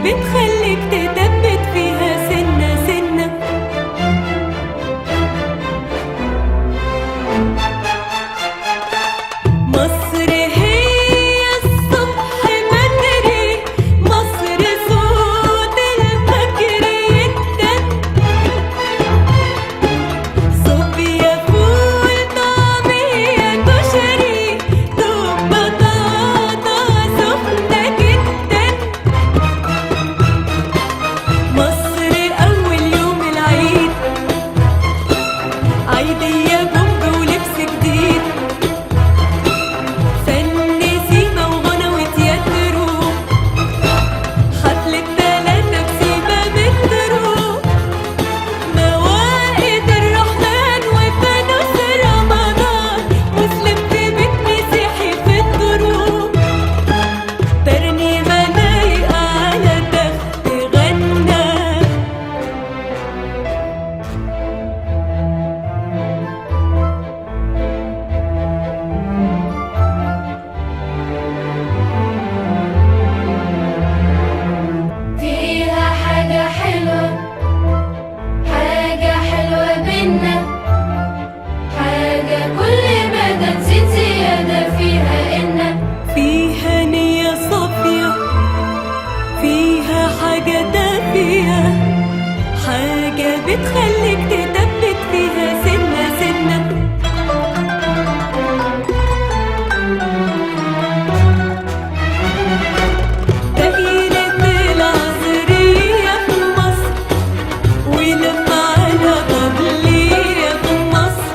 بتخليك تثبت فيها سنة سنة. مصر هي الصبح بدري، مصر صوت الفجر يدن، صوبيا فول طعمية كشري دوب بطاطا سخنة جدا. مصر أول يوم العيد، عيدية بومب ولبس جديد، فن سيما وغنى وتياترو، حفلة 3 بسيما مترو، مواقيت الرحمن وفانوس رمضان، مسلم في بيت مسيحي في الدروب، ترنيمة لايقة على تخت غنى. فيها حاجة حلوة، حاجة حلوة بينا، حاجة كل مدى تزيد زيادة فيها إنا. فيها نية صافية، فيها حاجة دافية، حاجة بتخليك تثبت فيها سنة سنة. دايرة العصرية في مصر، ولما على قبلية في مصر،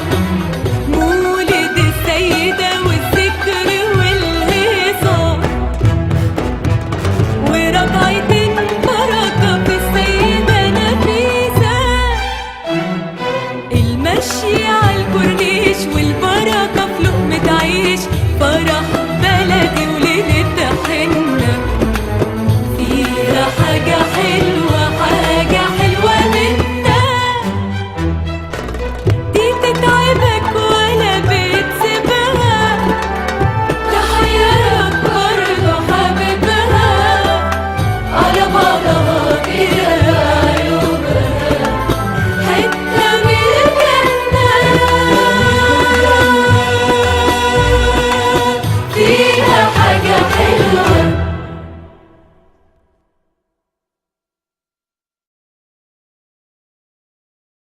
مولد السيدة والذكر والهيصة، ورجعتين بركة في السيدة نفيسة، المشي عالكورنيش والبركة في لقمة عيش، فرح بلدي وليلة حنة. فيها حاجة حلوة، حاجة حلوة منا، دي تتعبك